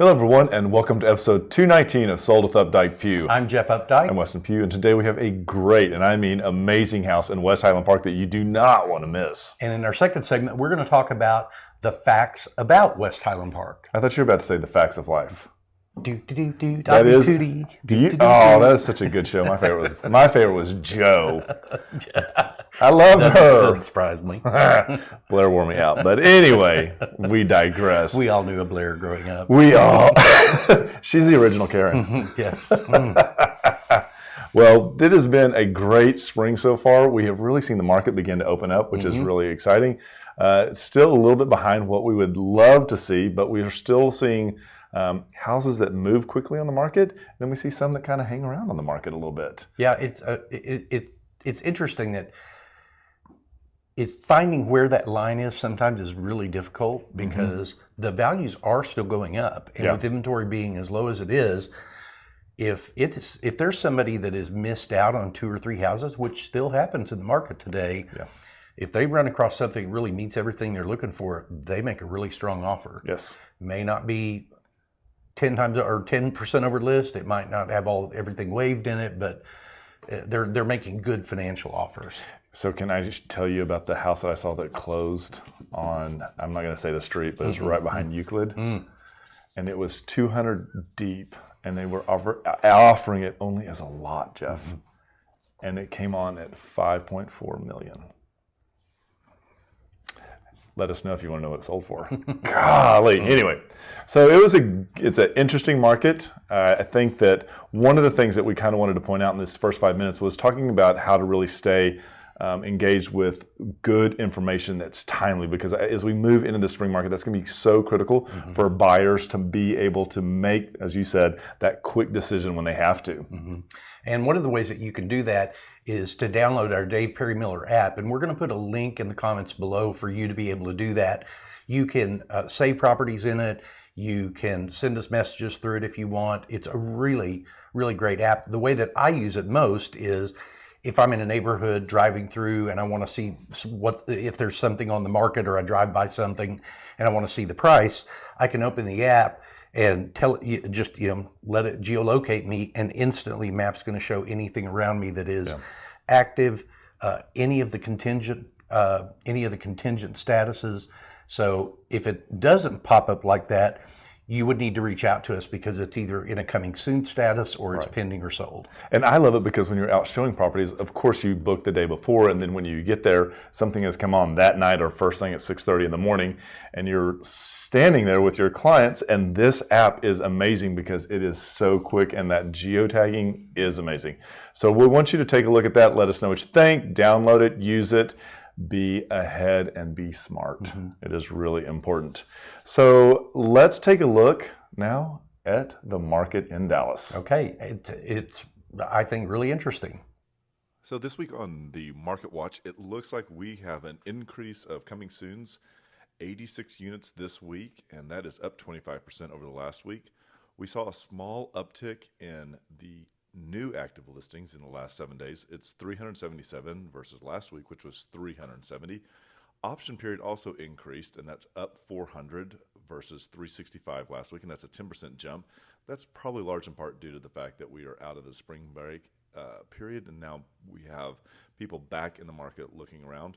Hello everyone, and welcome to episode 219 of Sold with Updike Pugh. I'm Jeff Updike. I'm Weston Pugh, and today we have a great, and I mean amazing house in West Highland Park that you do not want to miss. And in our second segment, we're going to talk about the facts about West Highland Park. I thought you were about to say the facts of life. That is. That is such a good show. My favorite was Joe. I love her. Doesn't surprise me. Blair wore me out, but anyway, we digress. We all knew a Blair growing up. We all. She's the original Karen. Yes. Well, it has been a great spring so far. We have really seen the market begin to open up, which is really exciting. It's still a little bit behind what we would love to see, but we are still seeing houses that move quickly on the market. Then we see some that kind of hang around on the market a little bit. Yeah, it's interesting that it's finding where that line is sometimes is really difficult because the values are still going up, and with inventory being as low as it is, if there's somebody that has missed out on 2 or 3 houses, which still happens in the market today, if they run across something that really meets everything they're looking for, they make a really strong offer. Yes, may not be 10 times or 10% over list. It might not have everything waived in it, but they're making good financial offers. So can I just tell you about the house that I saw that closed on, I'm not going to say the street, but it's right behind Euclid. And it was 200 deep, and they were offering it only as a lot, Jeff. And it came on at $5.4 million. Let us know if you want to know what it sold for. Golly. Anyway, so it's an interesting market. I think that one of the things that we kind of wanted to point out in this first 5 minutes was talking about how to really stay engaged with good information that's timely, because as we move into the spring market, that's going to be so critical for buyers to be able to make, as you said, that quick decision when they have to. And one of the ways that you can do that is to download our Dave Perry Miller app. And we're going to put a link in the comments below for you to be able to do that. You can save properties in it. You can send us messages through it if you want. It's a really, really great app. The way that I use it most is if I'm in a neighborhood driving through and I want to see if there's something on the market, or I drive by something and I want to see the price, I can open the app and tell it, let it geolocate me, and instantly map's going to show anything around me that is active, any of the contingent statuses. So if it doesn't pop up like that, you would need to reach out to us because it's either in a coming soon status or it's pending or sold. And I love it because when you're out showing properties, of course you book the day before, and then when you get there, something has come on that night or first thing at 6:30 in the morning, and you're standing there with your clients, and this app is amazing because it is so quick, and that geotagging is amazing. So we want you to take a look at that. Let us know what you think. Download it, use it. Be ahead and be smart. It is really important. So let's take a look now at the market in Dallas. Okay, it's I think really interesting. So this week on the Market Watch, it looks like we have an increase of coming soons, 86 units this week, and that is up 25% over the last week. We saw a small uptick in the new active listings in the last 7 days. It's 377 versus last week, which was 370. Option period also increased, and that's up 400 versus 365 last week, and that's a 10% jump. That's probably large in part due to the fact that we are out of the spring break period, and now we have people back in the market looking around.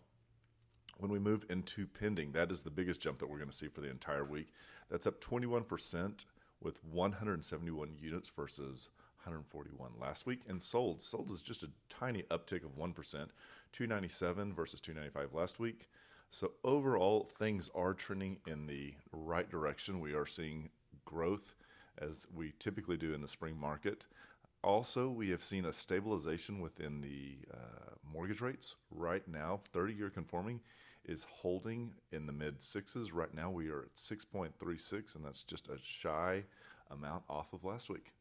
When we move into pending, that is the biggest jump that we're going to see for the entire week. That's up 21% with 171 units versus 141 last week. And sold is just a tiny uptick of 1%, 297 versus 295 last week. So overall, things are trending in the right direction. We are seeing growth as we typically do in the spring market. Also, we have seen a stabilization within the mortgage rates. Right now, 30-year conforming is holding in the mid sixes. Right now, we are at 6.36, and that's just a shy amount off of last week.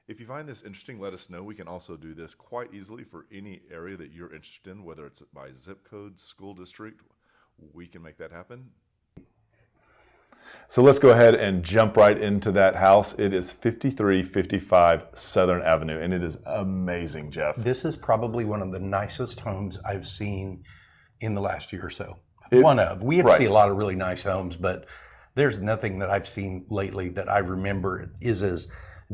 If you find this interesting, let us know. We can also do this quite easily for any area that you're interested in, whether it's by zip code, school district. We can make that happen. So let's go ahead and jump right into that house. It is 5355 Southern Avenue, and it is amazing, Jeff. This is probably one of the nicest homes I've seen in the last year or so. We have to see a lot of really nice homes, but there's nothing that I've seen lately that I remember is as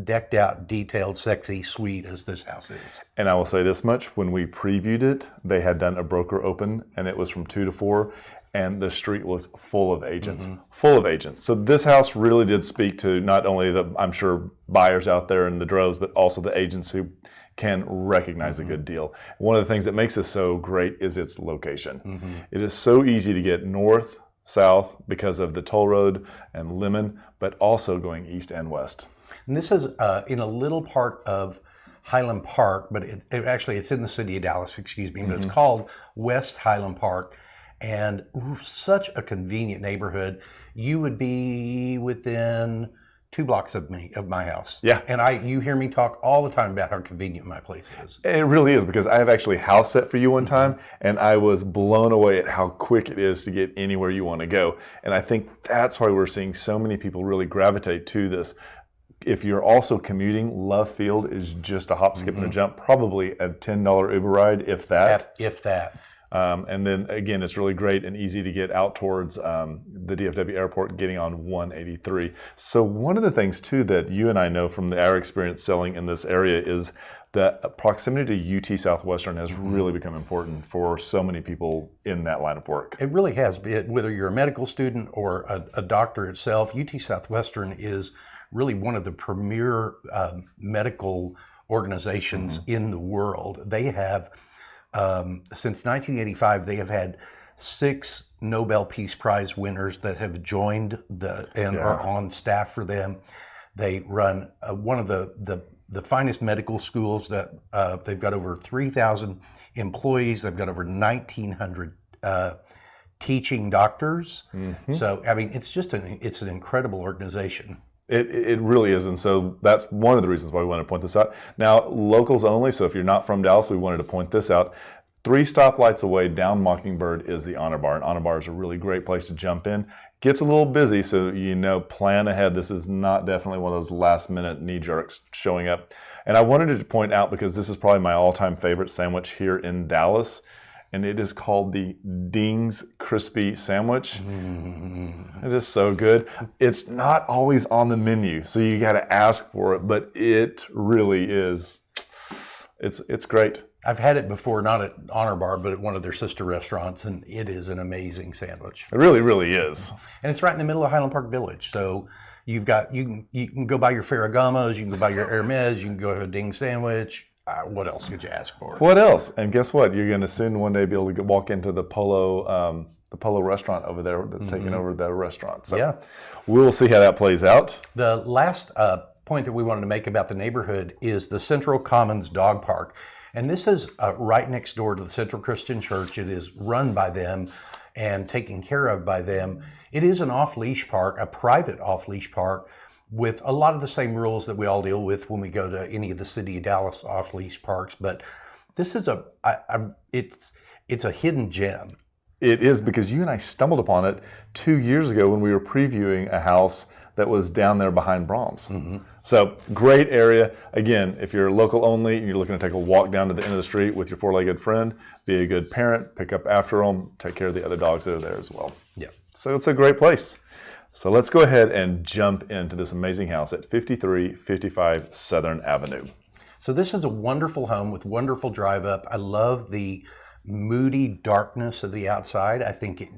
decked out, detailed, sexy, sweet as this house is. And I will say this much, when we previewed it, they had done a broker open and it was from 2 to 4 and the street was full of agents, full of agents. So this house really did speak to not only the, I'm sure, buyers out there in the droves, but also the agents who can recognize a good deal. One of the things that makes this so great is its location. It is so easy to get north, south because of the toll road and Lemon, but also going east and west. And this is in a little part of Highland Park, but it's in the city of Dallas, excuse me, but it's called West Highland Park, and such a convenient neighborhood. You would be within 2 blocks of my house. Yeah. And you hear me talk all the time about how convenient my place is. It really is, because I have actually house set for you one time, and I was blown away at how quick it is to get anywhere you want to go. And I think that's why we're seeing so many people really gravitate to this. If you're also commuting, Love Field is just a hop, skip, and a jump, probably a $10 Uber ride, if that. If that. And then again, it's really great and easy to get out towards the DFW airport, getting on 183. So one of the things too that you and I know from our experience selling in this area is that proximity to UT Southwestern has really become important for so many people in that line of work. It really has. Whether you're a medical student or a doctor itself, UT Southwestern is really one of the premier medical organizations in the world. They have, since 1985, they have had 6 Nobel Peace Prize winners that have joined and are on staff for them. They run one of the finest medical schools that they've got over 3,000 employees. They've got over 1,900 teaching doctors. So, I mean, it's an incredible organization. It really is, and so that's one of the reasons why we want to point this out. Now, locals only, so if you're not from Dallas, we wanted to point this out. 3 stoplights away down Mockingbird is the Honor Bar, and Honor Bar is a really great place to jump in. Gets a little busy, so plan ahead. This is not definitely one of those last-minute knee-jerks showing up. And I wanted to point out, because this is probably my all-time favorite sandwich here in Dallas, and it is called the Ding's Crispy Sandwich. It is so good. It's not always on the menu, so you got to ask for it, but it really is. It's great. I've had it before, not at Honor Bar, but at one of their sister restaurants, and it is an amazing sandwich. It really, really is. And it's right in the middle of Highland Park Village, so you can go buy your Ferragamos, you can go buy your Hermes, you can go to a Ding sandwich. What else could you ask for? What else? And guess what? You're going to soon one day be able to walk into the Polo restaurant over there that's taking over the restaurant. So we'll see how that plays out. The last point that we wanted to make about the neighborhood is the Central Commons Dog Park. And this is right next door to the Central Christian Church. It is run by them and taken care of by them. It is an off-leash park, a private off-leash park, with a lot of the same rules that we all deal with when we go to any of the City of Dallas off-leash parks. But this is it's a hidden gem. It is, because you and I stumbled upon it 2 years ago when we were previewing a house that was down there behind Brahms. So great area. Again, if you're local only and you're looking to take a walk down to the end of the street with your 4-legged friend, be a good parent, pick up after them, take care of the other dogs that are there as well. Yeah. So it's a great place. So let's go ahead and jump into this amazing house at 5355 Southern Avenue. So this is a wonderful home with wonderful drive up. I love the moody darkness of the outside. I think it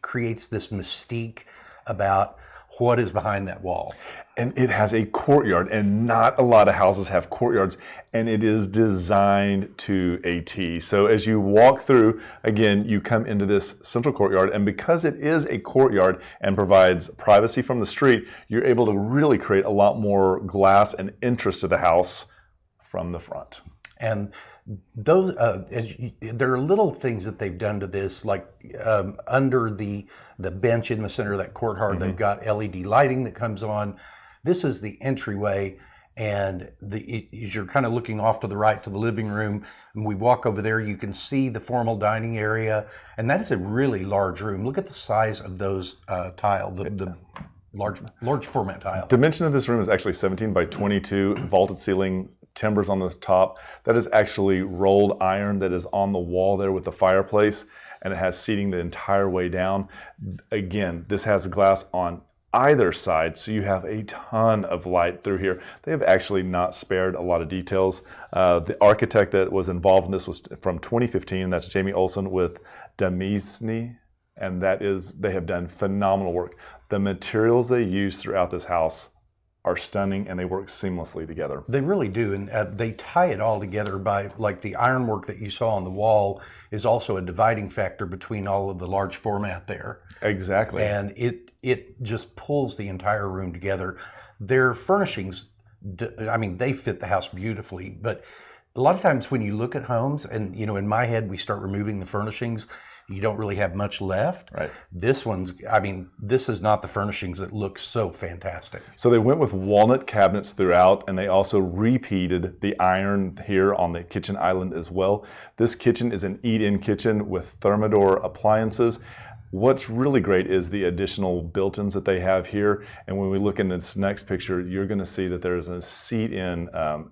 creates this mystique about what is behind that wall. And it has a courtyard, and not a lot of houses have courtyards, and it is designed to a T. So as you walk through, again, you come into this central courtyard, and because it is a courtyard and provides privacy from the street, you're able to really create a lot more glass and interest to the house from the front. And those there are little things that they've done to this, like under the bench in the center of that courtyard, they've got LED lighting that comes on. This is the entryway, and as you're kind of looking off to the right to the living room, and we walk over there, you can see the formal dining area, and that is a really large room. Look at the size of those tile, the large format tile. Dimension of this room is actually 17 by 22, vaulted ceiling, timbers on the top. That is actually rolled iron that is on the wall there with the fireplace. and it has seating the entire way down. Again, this has glass on either side, so you have a ton of light through here. They have actually not spared a lot of details. The architect that was involved in this was from 2015. That's Jamie Olsen with Demesne, and they have done phenomenal work. The materials they use throughout this house are stunning, and they work seamlessly together. They really do, and they tie it all together by, like, the ironwork that you saw on the wall is also a dividing factor between all of the large format there. Exactly. And it just pulls the entire room together. Their furnishings, I mean, they fit the house beautifully, but a lot of times when you look at homes, and, you know, in my head, we start removing the furnishings, you don't really have much left. Right. This one's, I mean, this is not the furnishings that look so fantastic. So they went with walnut cabinets throughout, and they also repeated the iron here on the kitchen island as well. This kitchen is an eat-in kitchen with Thermador appliances. What's really great is the additional built-ins that they have here. And when we look in this next picture, you're going to see that there's a seat-in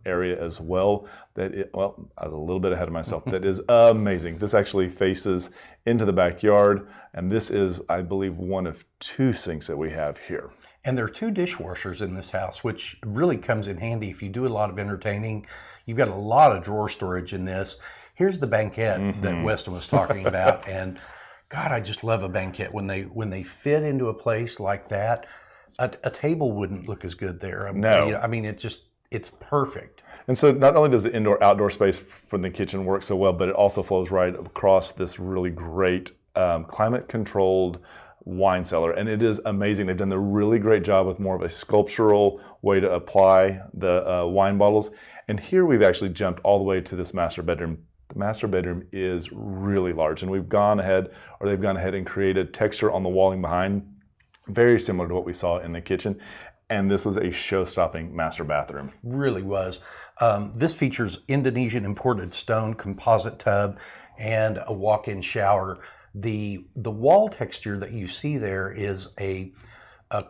area as well. Well, I was a little bit ahead of myself. That is amazing. This actually faces into the backyard. And this is, I believe, one of 2 sinks that we have here. And there are 2 dishwashers in this house, which really comes in handy if you do a lot of entertaining. You've got a lot of drawer storage in this. Here's the banquette that Weston was talking about. And God, I just love a banquette when they fit into a place like that. A table wouldn't look as good there. No. I mean, it's perfect. And so not only does the indoor-outdoor space from the kitchen work so well, but it also flows right across this really great climate-controlled wine cellar. And it is amazing. They've done a really great job with more of a sculptural way to apply the wine bottles. And here we've actually jumped all the way to this master bedroom. The master bedroom is really large, and they've gone ahead and created texture on the walling behind, very similar to what we saw in the kitchen. And this was a show-stopping master bathroom. Really was. This features Indonesian imported stone composite tub and a walk-in shower. The wall texture that you see there is a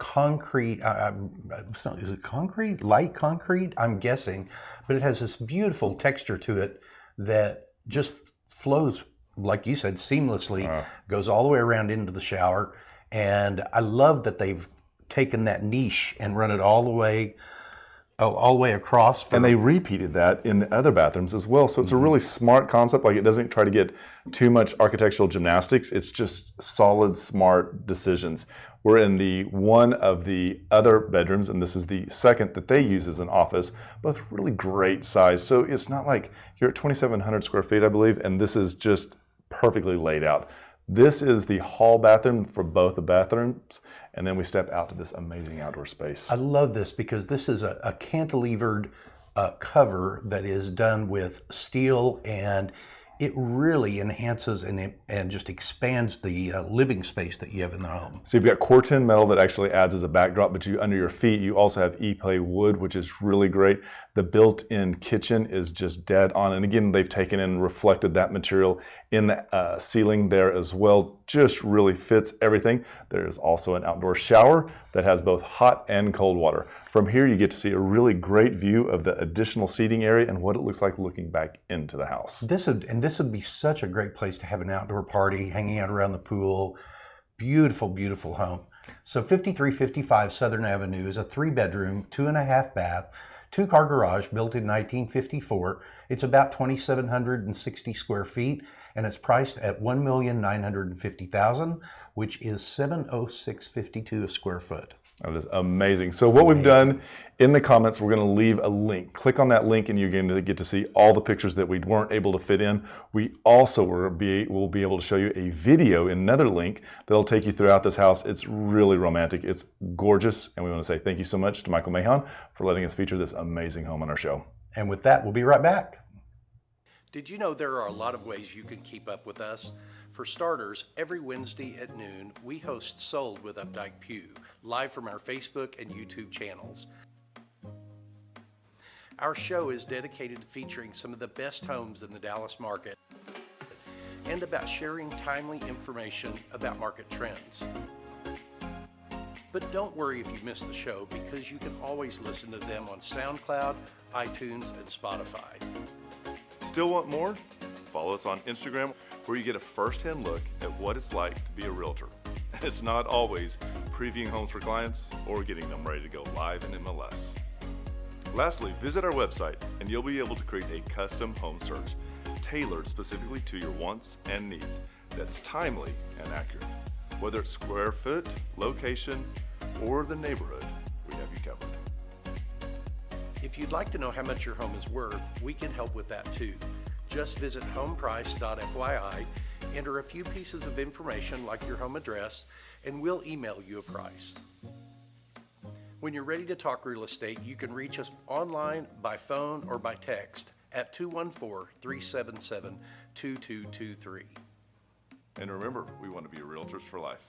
concrete, is it concrete? Light concrete, I'm guessing, but it has this beautiful texture to it that just flows, like you said, seamlessly, goes all the way around into the shower. And I love that they've taken that niche and run it all the way across. And they repeated that in the other bathrooms as well. So it's a really smart concept. Like, it doesn't try to get too much architectural gymnastics. It's just solid, smart decisions. We're in one of the other bedrooms, and this is the second that they use as an office. Both really great size. So it's not like you're at 2,700 square feet, I believe, and this is just perfectly laid out. This is the hall bathroom for both the bathrooms, and then we step out to this amazing outdoor space. I love this because this is a cantilevered cover that is done with steel, and it really enhances and just expands the living space that you have in the home. So you've got Corten metal that actually adds as a backdrop, but under your feet, you also have E-Play wood, which is really great. The built-in kitchen is just dead on. And again, they've taken and reflected that material in the ceiling there as well. Just really fits everything. There's also an outdoor shower that has both hot and cold water. From here, you get to see a really great view of the additional seating area and what it looks like looking back into the house. This would be such a great place to have an outdoor party, hanging out around the pool. Beautiful, beautiful home. So 5355 Southern Avenue is a 3-bedroom, 2.5 bath, 2-car garage built in 1954. It's about 2,760 square feet, and it's priced at $1,950,000, which is $706.52 a square foot. That is amazing. So what we've done in the comments, we're going to leave a link. Click on that link and you're going to get to see all the pictures that we weren't able to fit in. We also will be able to show you a video in another link that'll take you throughout this house. It's really romantic. It's gorgeous. And we want to say thank you so much to Michael Mahon for letting us feature this amazing home on our show. And with that, we'll be right back. Did you know there are a lot of ways you can keep up with us? For starters, every Wednesday at noon, we host Sold with Updike Pew, live from our Facebook and YouTube channels. Our show is dedicated to featuring some of the best homes in the Dallas market and about sharing timely information about market trends. But don't worry if you missed the show, because you can always listen to them on SoundCloud, iTunes, and Spotify. Still want more? Follow us on Instagram where you get a first-hand look at what it's like to be a realtor. And it's not always previewing homes for clients or getting them ready to go live in MLS. Lastly, visit our website and you'll be able to create a custom home search tailored specifically to your wants and needs that's timely and accurate. Whether it's square foot, location, or the neighborhood, we have you covered. If you'd like to know how much your home is worth, we can help with that too. Just visit homeprice.fyi, enter a few pieces of information like your home address, and we'll email you a price. When you're ready to talk real estate, you can reach us online, by phone, or by text at 214-377-2223. And remember, we want to be realtors for life.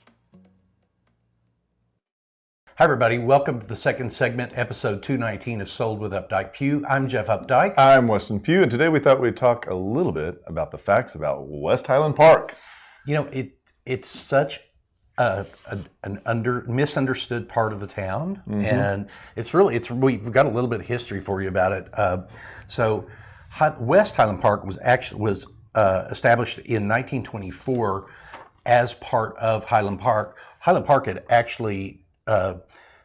Hi everybody, welcome to the second segment, episode 219 of Sold with Updike Pugh. I'm Jeff Updike. I'm Weston Pugh, and today we thought we'd talk a little bit about the facts about West Highland Park. You know, it's such an misunderstood part of the town, and we've got a little bit of history for you about it. West Highland Park was established in 1924 as part of Highland Park. Highland Park had actually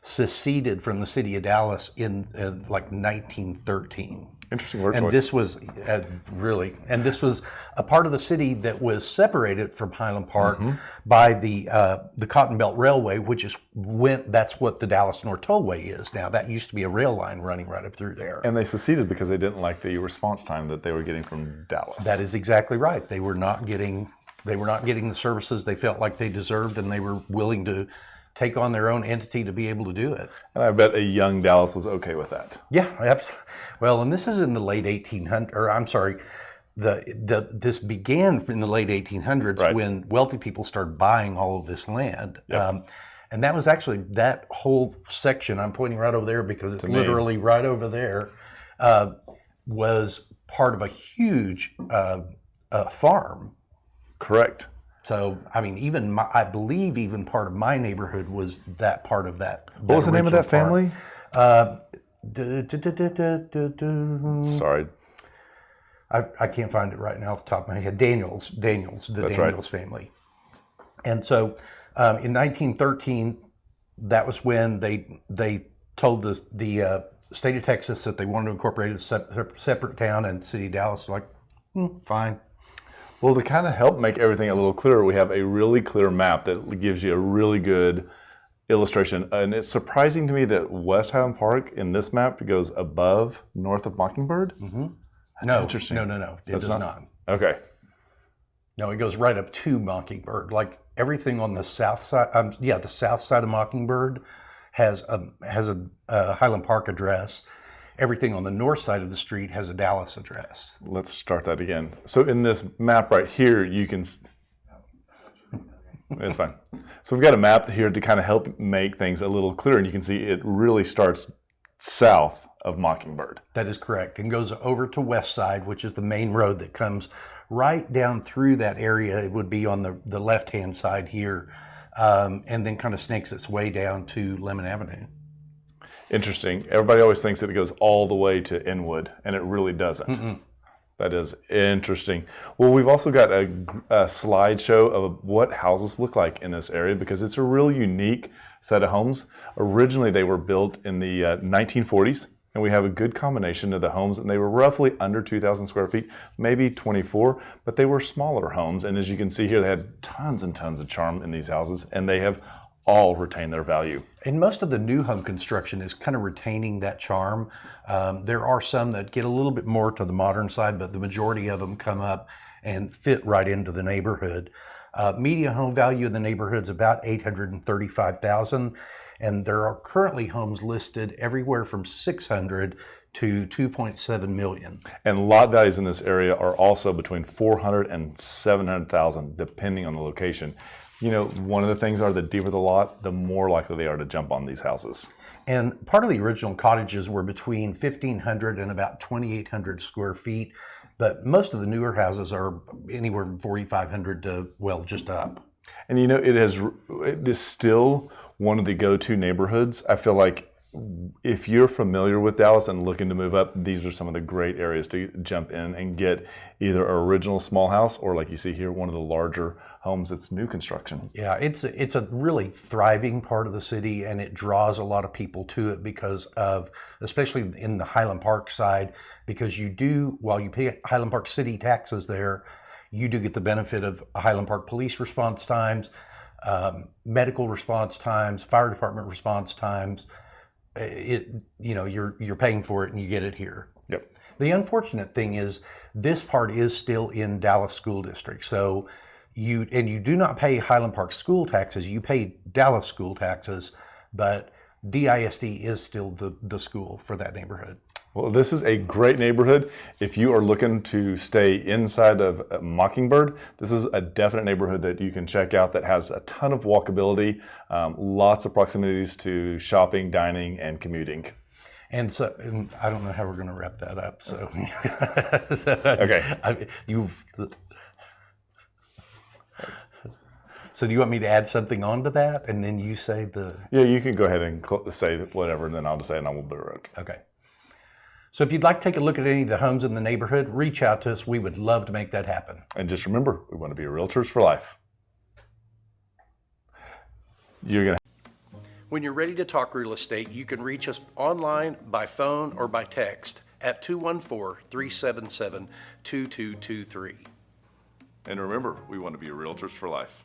seceded from the city of Dallas in like 1913. Interesting word And choice. this was this was a part of the city that was separated from Highland Park by the Cotton Belt Railway, that's what the Dallas North Tollway is now. That used to be a rail line running right up through there. And they seceded because they didn't like the response time that they were getting from Dallas. That is exactly right. They were not getting the services they felt like they deserved, and they were willing to take on their own entity to be able to do it. And I bet a young Dallas was okay with that. Yeah, absolutely. Well, and this is in the late 1800s, or I'm sorry, this began in the late 1800s Right. when wealthy people started buying all of this land. Yep. And that was actually, that whole section, I'm pointing right over there because it's literally right over there, was part of a huge farm. Correct. So, I mean, I believe even part of my neighborhood was that part of that. What was the name of that family? Sorry. I can't find it right now off the top of my head. Daniels, the That's Daniels right. family. And so in 1913, that was when they told the state of Texas that they wanted to incorporate a separate town, and city of Dallas was like, fine. Well, to kind of help make everything a little clearer, we have a really clear map that gives you a really good illustration. And it's surprising to me that West Highland Park in this map goes above north of Mockingbird. That's interesting. No. It does not. Okay. No, it goes right up to Mockingbird. Like everything on the south side, the south side of Mockingbird has a Highland Park address. Everything on the north side of the street has a Dallas address. Let's start that again. So in this map right here, you can, it's fine. So we've got a map here to kind of help make things a little clearer, and you can see it really starts south of Mockingbird. That is correct, and goes over to West Side, which is the main road that comes right down through that area. It would be on the left-hand side here, and then kind of snakes its way down to Lemon Avenue. Interesting. Everybody always thinks that it goes all the way to Inwood, and it really doesn't. That is interesting. Well, we've also got a slideshow of what houses look like in this area because it's a really unique set of homes. Originally, they were built in the 1940s, and we have a good combination of the homes, and they were roughly under 2,000 square feet, maybe 24, but they were smaller homes. And as you can see here, they had tons and tons of charm in these houses, and they have all retain their value. And most of the new home construction is kind of retaining that charm. There are some that get a little bit more to the modern side, but the majority of them come up and fit right into the neighborhood. Median home value in the neighborhood is about $835,000, and there are currently homes listed everywhere from $600,000 to $2.7 million. And lot values in this area are also between $400,000 and $700,000, depending on the location. You know, one of the things are the deeper the lot, the more likely they are to jump on these houses. And part of the original cottages were between 1,500 and about 2,800 square feet, but most of the newer houses are anywhere from 4,500 to, well, just up. And you know, it is still one of the go-to neighborhoods. I feel like if you're familiar with Dallas and looking to move up, these are some of the great areas to jump in and get either an original small house or, like you see here, one of the larger homes that's new construction. Yeah, it's a really thriving part of the city, and it draws a lot of people to it because of, especially in the Highland Park side, because you do, while you pay Highland Park city taxes there, you do get the benefit of Highland Park police response times, medical response times, fire department response times. You're paying for it and you get it here. Yep. The unfortunate thing is this part is still in Dallas School District. So you do not pay Highland Park school taxes, you pay Dallas school taxes, but DISD is still the school for that neighborhood. Well, this is a great neighborhood. If you are looking to stay inside of Mockingbird, this is a definite neighborhood that you can check out that has a ton of walkability, lots of proximities to shopping, dining, and commuting. And so, I don't know how we're going to wrap that up. So, Okay. So do you want me to add something onto that, and then you say the? Yeah, you can go ahead and say whatever, and then I'll just say it, and I will be right. Okay. So if you'd like to take a look at any of the homes in the neighborhood, reach out to us. We would love to make that happen. And just remember, we want to be realtors for life. When you're ready to talk real estate, you can reach us online, by phone, or by text at 214-377-2223. And remember, we want to be realtors for life.